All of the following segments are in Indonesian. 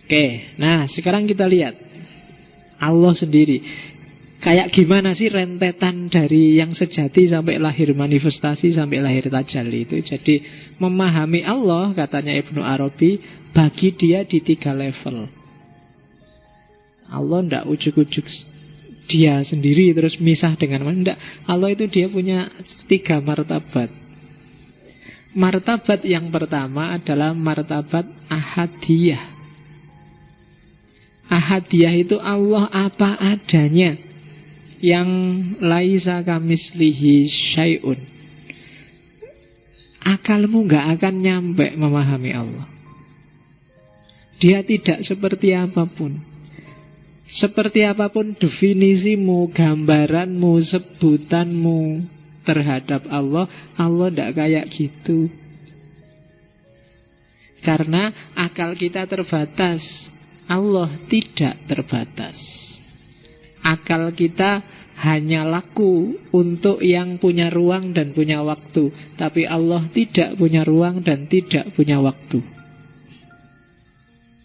Oke, nah sekarang kita lihat Allah sendiri. Kayak gimana sih rentetan dari yang sejati sampai lahir manifestasi sampai lahir tajalli itu. Jadi memahami Allah, katanya Ibnu Arabi, bagi dia di 3 level. Allah tidak ujuk-ujuk dia sendiri terus misah dengan mana. Tidak, Allah itu dia punya 3 martabat. Martabat yang pertama adalah martabat ahadiyah. Ahadiyah itu Allah apa adanya, yang laisa kamislihi syai'un. Akalmu gak akan nyampe memahami Allah. Dia tidak seperti apapun. Seperti apapun definisimu, gambaranmu, sebutanmu terhadap Allah, Allah tidak kayak gitu. Karena akal kita terbatas, Allah tidak terbatas. Akal kita hanya laku untuk yang punya ruang dan punya waktu. Tapi Allah tidak punya ruang dan tidak punya waktu.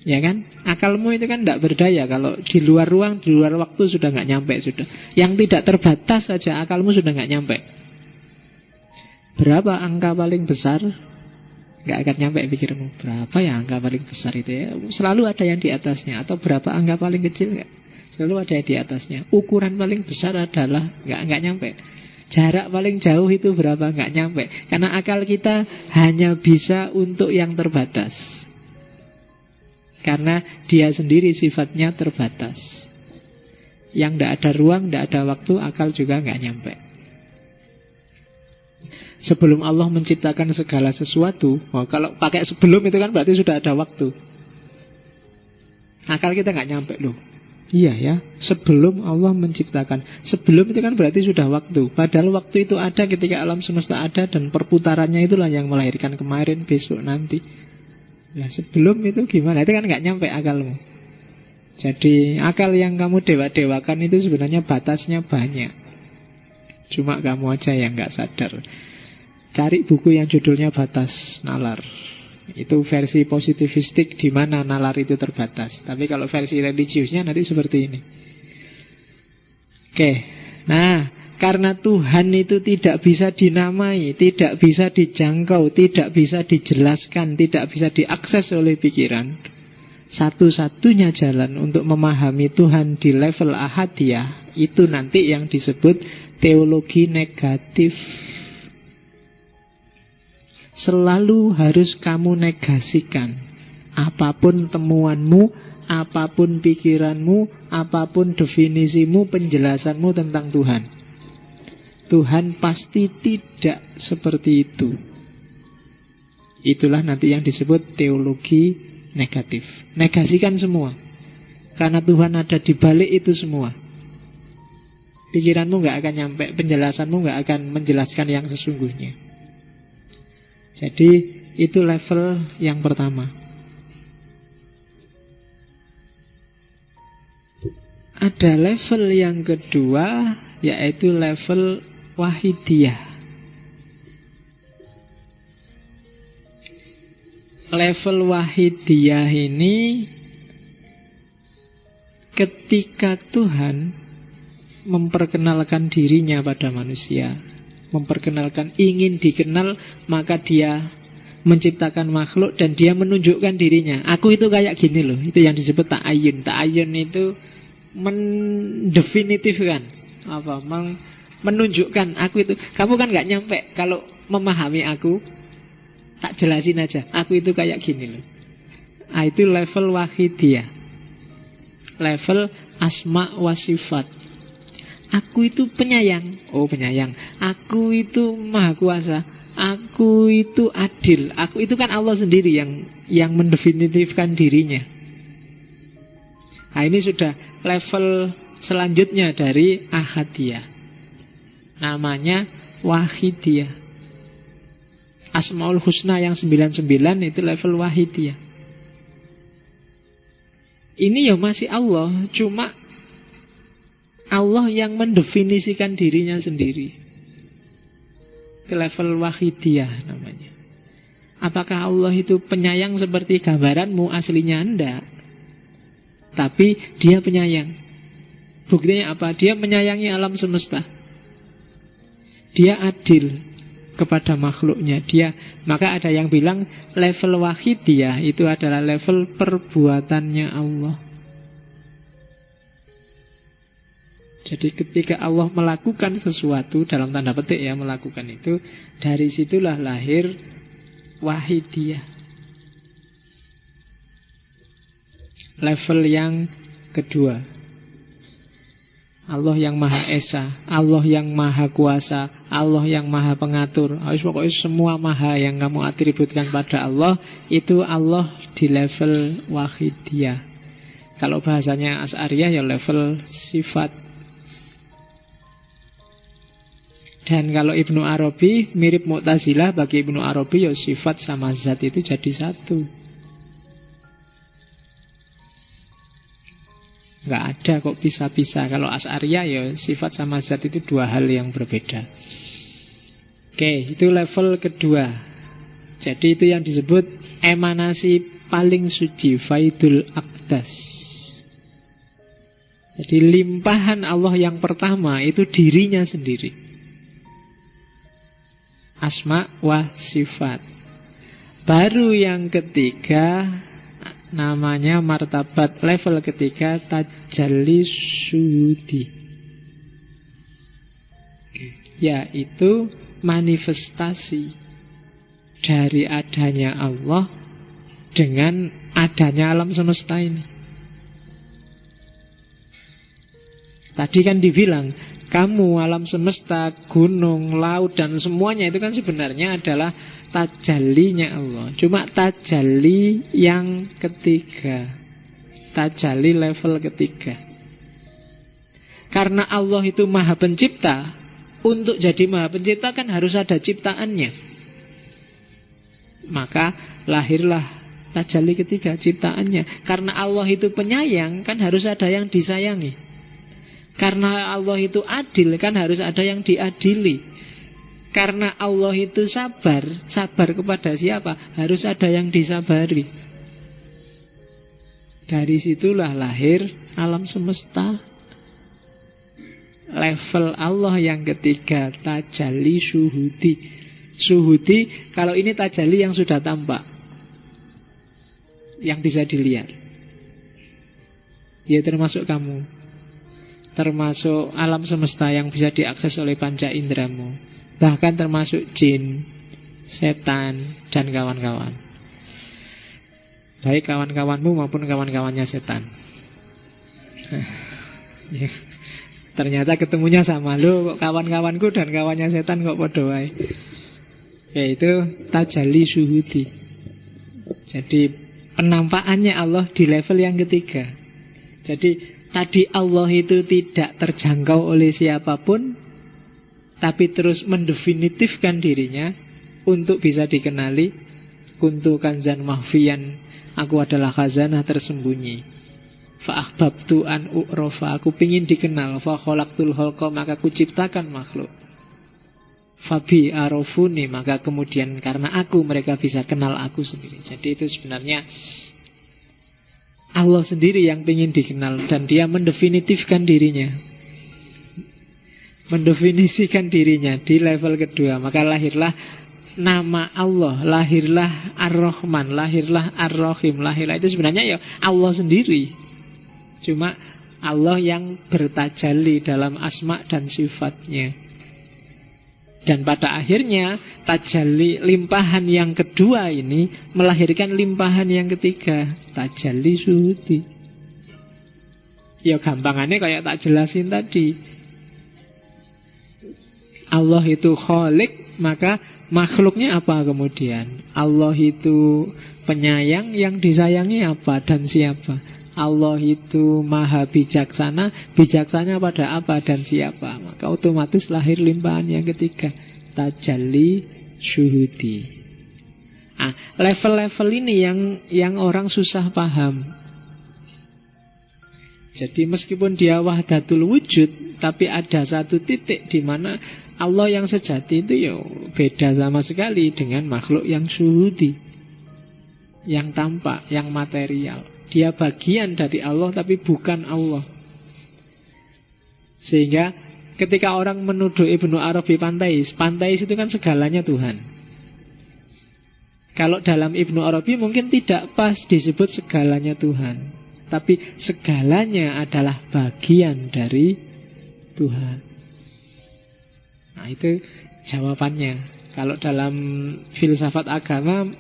Ya kan? Akalmu itu kan tidak berdaya. Kalau di luar ruang, di luar waktu sudah nggak nyampe sudah. Yang tidak terbatas saja akalmu sudah nggak nyampe. Berapa angka paling besar? Nggak akan nyampe pikirmu. Berapa ya angka paling besar itu ya? Selalu ada yang di atasnya. Atau berapa angka paling kecil? Nggak. Selalu ada di atasnya. Ukuran paling besar adalah nggak nyampe. Jarak paling jauh itu berapa? Nggak nyampe. Karena akal kita hanya bisa untuk yang terbatas. Karena dia sendiri sifatnya terbatas. Yang nggak ada ruang, nggak ada waktu, akal juga nggak nyampe. Sebelum Allah menciptakan segala sesuatu, kalau pakai sebelum itu kan berarti sudah ada waktu. Akal kita nggak nyampe loh. Iya ya, sebelum Allah menciptakan. Sebelum itu kan berarti sudah waktu. Padahal waktu itu ada ketika alam semesta ada. Dan perputarannya itulah yang melahirkan kemarin, besok, nanti. Nah sebelum itu gimana? Itu kan gak nyampe akalmu. Jadi akal yang kamu dewa-dewakan itu sebenarnya batasnya banyak. Cuma kamu aja yang gak sadar. Cari buku yang judulnya Batas Nalar. Itu versi positivistik di mana nalar itu terbatas. Tapi kalau versi religiusnya nanti seperti ini. Oke. Nah, karena Tuhan itu tidak bisa dinamai, tidak bisa dijangkau, tidak bisa dijelaskan, tidak bisa diakses oleh pikiran. Satu-satunya jalan untuk memahami Tuhan di level ahadiyah itu nanti yang disebut teologi negatif. Selalu harus kamu negasikan apapun temuanmu, apapun pikiranmu, apapun definisimu, penjelasanmu tentang Tuhan. Tuhan pasti tidak seperti itu. Itulah nanti yang disebut teologi negatif. Negasikan semua. Karena Tuhan ada di balik itu semua. Pikiranmu gak akan nyampe, penjelasanmu gak akan menjelaskan yang sesungguhnya. Jadi itu level yang pertama. Ada level yang kedua, yaitu level wahidiyah. Level wahidiyah ini ketika Tuhan memperkenalkan dirinya pada manusia, memperkenalkan, ingin dikenal, maka dia menciptakan makhluk dan dia menunjukkan dirinya. Aku itu kayak gini loh. Itu yang disebut ta'ayun. Ta'ayun itu mendefinitifkan, menunjukkan aku itu. Kamu kan gak nyampe kalau memahami aku. Tak jelasin aja, aku itu kayak gini loh. Itu level wahidiyah, level asma wa sifat. Aku itu penyayang. Oh penyayang. Aku itu maha kuasa. Aku itu adil. Aku itu kan Allah sendiri yang mendefinitifkan dirinya. Nah ini sudah level selanjutnya dari ahadiyah. Namanya wahidiyah. Asmaul Husna yang 99 itu level wahidiyah. Ini ya masih Allah, cuma Allah yang mendefinisikan dirinya sendiri. Ke level wahidiyah namanya. Apakah Allah itu penyayang seperti gambaranmu? Aslinya enggak. tapi dia penyayang. Buktinya apa? Dia menyayangi alam semesta. Dia adil kepada makhluknya. Maka ada yang bilang level wahidiyah itu adalah level perbuatannya Allah. Jadi ketika Allah melakukan sesuatu, dalam tanda petik ya, melakukan itu, dari situlah lahir wahidiyah. Level yang kedua, Allah yang Maha Esa, Allah yang Maha Kuasa, Allah yang Maha Pengatur. Pokoknya semua Maha yang kamu atributkan pada Allah, itu Allah di level wahidiyah. Kalau bahasanya Asy'ariyah ya level sifat. Dan kalau Ibnu Arabi mirip Mu'tazilah, bagi Ibnu Arabi ya sifat sama zat itu jadi satu. Nggak ada kok pisah-pisah. Kalau Asy'ariyah ya sifat sama zat itu dua hal yang berbeda. Oke, itu level kedua. Jadi itu yang disebut emanasi paling suci, Faidul Aqdas. Jadi limpahan Allah yang pertama itu dirinya sendiri, asma wa sifat. Baru yang ketiga namanya martabat level ketiga, tajalli syuhudi, yaitu manifestasi dari adanya Allah dengan adanya alam semesta ini. Tadi kan dibilang kamu, alam semesta, gunung, laut, dan semuanya itu kan sebenarnya adalah tajallinya Allah. Cuma tajalli yang ketiga, tajalli level ketiga. Karena Allah itu Maha Pencipta, untuk jadi Maha Pencipta kan harus ada ciptaannya. Maka lahirlah tajalli ketiga, ciptaannya. Karena Allah itu penyayang, kan harus ada yang disayangi. Karena Allah itu adil, kan harus ada yang diadili. Karena Allah itu sabar, sabar kepada siapa? Harus ada yang disabari. Dari situlah lahir alam semesta. Level Allah yang ketiga, tajalli syuhudi. Syuhudi, kalau ini tajalli yang sudah tampak, yang bisa dilihat. Ya termasuk kamu, termasuk alam semesta yang bisa diakses oleh panca indramu, bahkan termasuk jin, setan, dan kawan-kawan. Baik kawan-kawanmu maupun kawan-kawannya setan. Ternyata ketemunya sama. Lo kok kawan-kawanku dan kawannya setan kok podo wae. Yaitu tajalli syuhudi. Jadi penampakannya Allah di level yang ketiga. Jadi tadi Allah itu tidak terjangkau oleh siapapun, tapi terus mendefinitifkan dirinya untuk bisa dikenali. Kuntu kanzan mahfiyan, aku adalah khazanah tersembunyi. Fa'ahbabtu an u'rofa, aku pingin dikenal. Fa khalaqtul khalqa, maka aku ciptakan makhluk. Fabi arofuni, maka kemudian karena aku mereka bisa kenal aku sendiri. Jadi itu sebenarnya Allah sendiri yang ingin dikenal, dan dia mendefinitifkan dirinya, mendefinisikan dirinya di level kedua. Maka lahirlah nama Allah, lahirlah Ar-Rahman, lahirlah Ar-Rahim, lahirlah itu sebenarnya ya Allah sendiri. Cuma Allah yang bertajalli dalam asma dan sifatnya. Dan pada akhirnya tajalli limpahan yang kedua ini melahirkan limpahan yang ketiga, tajalli syuhudi. Ya gampangannya kayak tak jelasin tadi. Allah itu khalik, maka makhluknya apa kemudian? Allah itu penyayang, yang disayangi apa dan siapa? Allah itu maha bijaksana, bijaksana pada apa dan siapa? Maka otomatis lahir limpahan yang ketiga, tajalli syuhudi. Level-level ini yang orang susah paham. Jadi meskipun dia wahdatul wujud, tapi ada satu titik di mana Allah yang sejati itu ya beda sama sekali dengan makhluk yang syuhudi, yang tampak, yang material. Dia bagian dari Allah tapi bukan Allah. Sehingga ketika orang menuduh Ibnu Arabi panteis, panteis itu kan segalanya Tuhan. Kalau dalam Ibnu Arabi mungkin tidak pas disebut segalanya Tuhan, tapi segalanya adalah bagian dari Tuhan. Nah itu jawabannya. Kalau dalam filsafat agama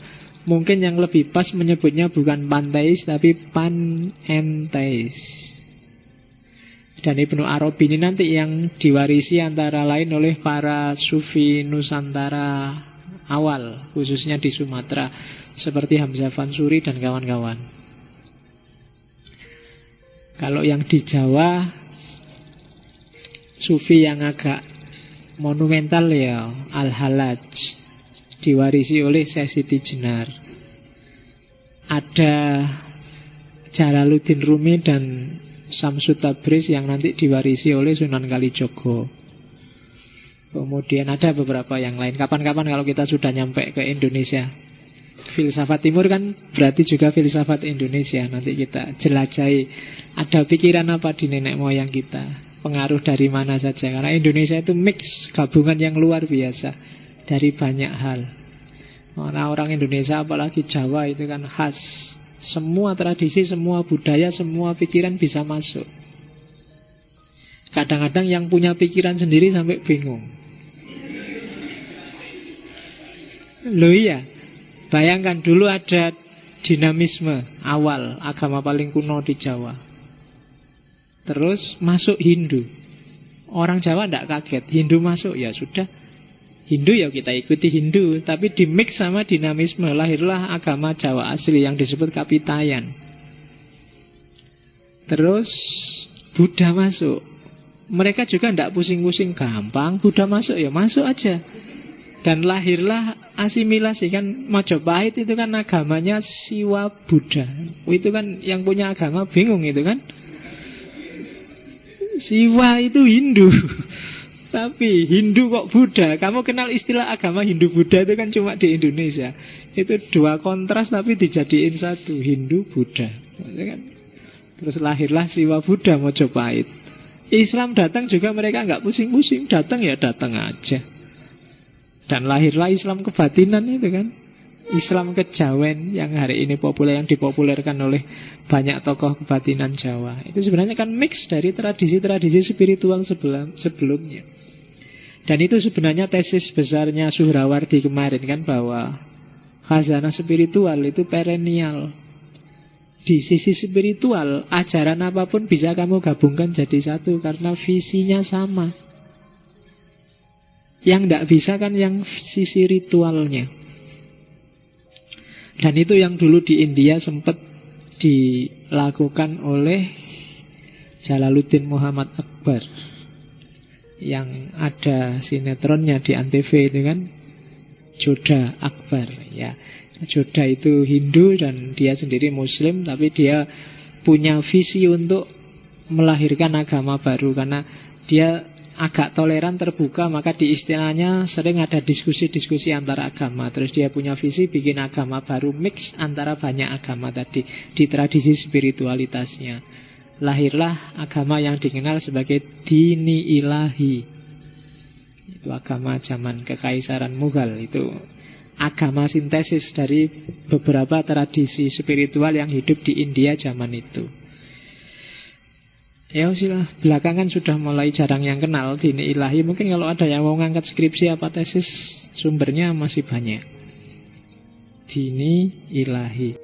mungkin yang lebih pas menyebutnya bukan panteis tapi panenteis. Dan Ibnu Arabi ini nanti yang diwarisi antara lain oleh para sufi Nusantara awal, khususnya di Sumatera, seperti Hamzah Fansuri dan kawan-kawan. Kalau yang di Jawa, sufi yang agak monumental ya Al-Halaj, diwarisi oleh Syekh Siti Jenar. Ada Jalaluddin Rumi dan Samsud Tabriz yang nanti diwarisi oleh Sunan Kalijogo. Kemudian ada beberapa yang lain. Kapan-kapan kalau kita sudah nyampe ke Indonesia, filsafat timur kan berarti juga filsafat Indonesia. Nanti kita jelajahi ada pikiran apa di nenek moyang kita, pengaruh dari mana saja. Karena Indonesia itu mix, gabungan yang luar biasa dari banyak hal. Orang Indonesia apalagi Jawa itu kan khas. Semua tradisi, semua budaya, semua pikiran bisa masuk. Kadang-kadang yang punya pikiran sendiri sampai bingung. Loh iya, bayangkan dulu ada dinamisme awal agama paling kuno di Jawa. Terus masuk Hindu. Orang Jawa tidak kaget, Hindu masuk ya sudah. Hindu ya kita ikuti Hindu, tapi di mix sama dinamisme, lahirlah agama Jawa asli yang disebut Kapitayan. Terus Buddha masuk. Mereka juga tidak pusing-pusing, gampang Buddha masuk ya masuk aja. Dan lahirlah asimilasi kan. Majapahit itu kan agamanya Siwa Buddha. Itu kan yang punya agama bingung itu kan. Siwa itu Hindu. Tapi Hindu kok Buddha. Kamu kenal istilah agama Hindu Buddha itu kan cuma di Indonesia. Itu dua kontras tapi dijadiin satu, Hindu Buddha. Terus lahirlah Siwa Buddha Majapahit. Islam datang juga mereka nggak pusing-pusing, datang ya datang aja. Dan lahirlah Islam kebatinan itu kan, Islam kejawen yang hari ini populer, yang dipopulerkan oleh banyak tokoh kebatinan Jawa. Itu sebenarnya kan mix dari tradisi-tradisi spiritual sebelumnya. Dan itu sebenarnya tesis besarnya Suhrawardi kemarin kan, bahwa khazanah spiritual itu perennial. Di sisi spiritual, ajaran apapun bisa kamu gabungkan jadi satu karena visinya sama. Yang tidak bisa kan yang sisi ritualnya. Dan itu yang dulu di India sempat dilakukan oleh Jalaluddin Muhammad Akbar, yang ada sinetronnya di Antv itu kan, Jodha Akbar ya. Jodha itu Hindu dan dia sendiri Muslim, tapi dia punya visi untuk melahirkan agama baru karena dia agak toleran, terbuka, maka di istilahnya sering ada diskusi-diskusi antara agama. Terus dia punya visi bikin agama baru mix antara banyak agama tadi di tradisi spiritualitasnya. Lahirlah agama yang dikenal sebagai Dini Ilahi. Itu agama zaman Kekaisaran Mughal. Itu agama sintesis dari beberapa tradisi spiritual yang hidup di India zaman itu. Ya sila, belakangan sudah mulai jarang yang kenal Dini Ilahi. Mungkin kalau ada yang mau ngangkat skripsi apa tesis, sumbernya masih banyak. Dini Ilahi.